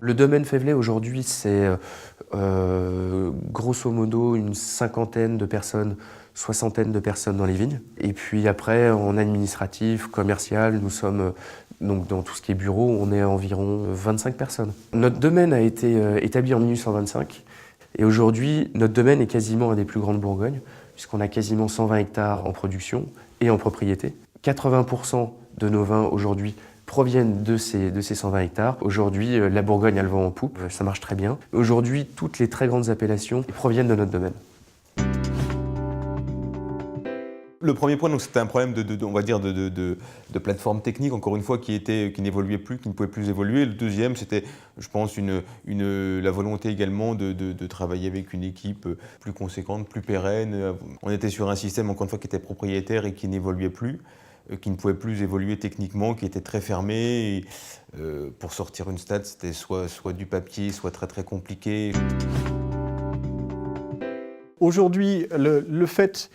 Le domaine Faiveley aujourd'hui, c'est grosso modo une cinquantaine de personnes, soixantaine de personnes dans les vignes. Et puis après, en administratif, commercial, nous sommes, donc dans tout ce qui est bureau, on est à environ 25 personnes. Notre domaine a été établi en 1825 et aujourd'hui, notre domaine est quasiment un des plus grands de Bourgogne, puisqu'on a quasiment 120 hectares en production et en propriété. 80% de nos vins aujourd'hui proviennent de ces 120 hectares. Aujourd'hui, la Bourgogne a le vent en poupe, ça marche très bien. Aujourd'hui, toutes les très grandes appellations proviennent de notre domaine. Le premier point, c'était un problème on va dire de plateforme technique, encore une fois, qui n'évoluait plus, qui ne pouvait plus évoluer. Le deuxième, c'était, je pense, la volonté également de travailler avec une équipe plus conséquente, plus pérenne. On était sur un système, encore une fois, qui était propriétaire et qui n'évoluait plus, qui ne pouvait plus évoluer techniquement, qui était très fermé. Et, pour sortir une stat, c'était soit du papier, soit très très compliqué. Aujourd'hui, le fait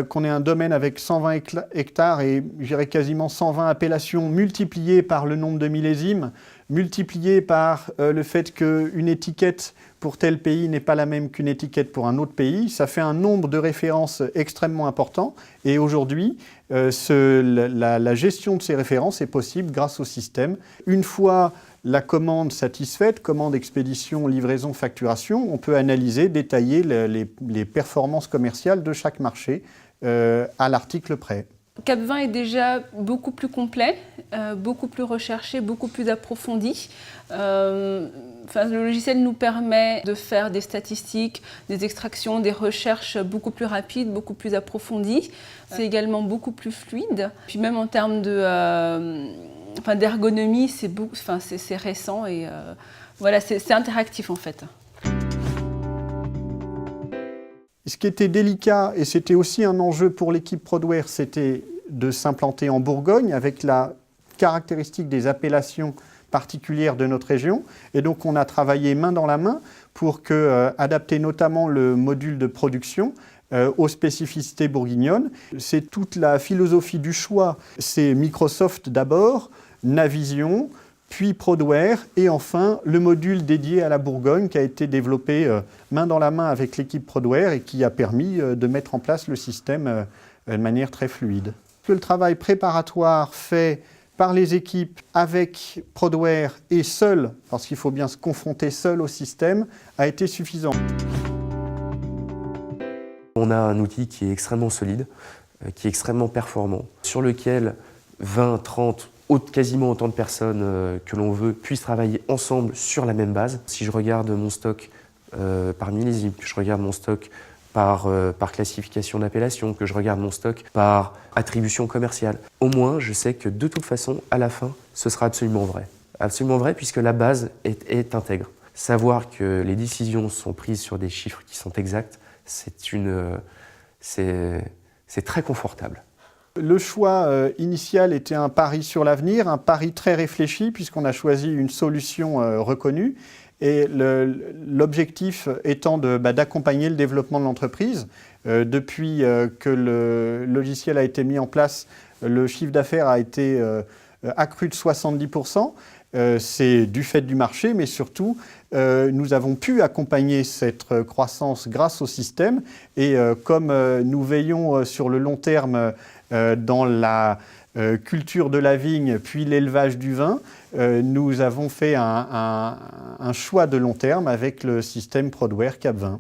qu'on ait un domaine avec 120 hectares et je dirais quasiment 120 appellations multipliées par le nombre de millésimes, multipliées par le fait qu'une étiquette pour tel pays n'est pas la même qu'une étiquette pour un autre pays, ça fait un nombre de références extrêmement important. Et aujourd'hui, la gestion de ces références est possible grâce au système. Une fois la commande satisfaite, commande, expédition, livraison, facturation, on peut analyser, détailler les performances commerciales de chaque marché à l'article près. Cap20 est déjà beaucoup plus complet, beaucoup plus recherché, beaucoup plus approfondi. Le logiciel nous permet de faire des statistiques, des extractions, des recherches beaucoup plus rapides, beaucoup plus approfondies. C'est également beaucoup plus fluide. Puis même en termes d'ergonomie, c'est récent et voilà, c'est interactif en fait. Ce qui était délicat, et c'était aussi un enjeu pour l'équipe Prodware, c'était de s'implanter en Bourgogne avec la caractéristique des appellations particulières de notre région. Et donc on a travaillé main dans la main pour adapter notamment le module de production aux spécificités bourguignonnes. C'est toute la philosophie du choix. C'est Microsoft d'abord, Navision, puis Prodware, et enfin le module dédié à la Bourgogne qui a été développé main dans la main avec l'équipe Prodware et qui a permis de mettre en place le système de manière très fluide. Le travail préparatoire fait par les équipes avec Prodware et seul, parce qu'il faut bien se confronter seul au système, a été suffisant. On a un outil qui est extrêmement solide, qui est extrêmement performant, sur lequel 20, 30, quasiment autant de personnes que l'on veut puissent travailler ensemble sur la même base. Si je regarde mon stock par millésime, que je regarde mon stock par classification d'appellation, que je regarde mon stock par attribution commerciale, au moins je sais que de toute façon, à la fin, ce sera absolument vrai. Absolument vrai puisque la base est intègre. Savoir que les décisions sont prises sur des chiffres qui sont exacts, c'est très confortable. Le choix initial était un pari sur l'avenir, un pari très réfléchi puisqu'on a choisi une solution reconnue et l'objectif étant d'accompagner le développement de l'entreprise. Depuis que le logiciel a été mis en place, le chiffre d'affaires a été accru de 70%. C'est du fait du marché, mais surtout, nous avons pu accompagner cette croissance grâce au système. Et comme nous veillons sur le long terme dans la culture de la vigne, puis l'élevage du vin, nous avons fait un choix de long terme avec le système Prodware Cap20.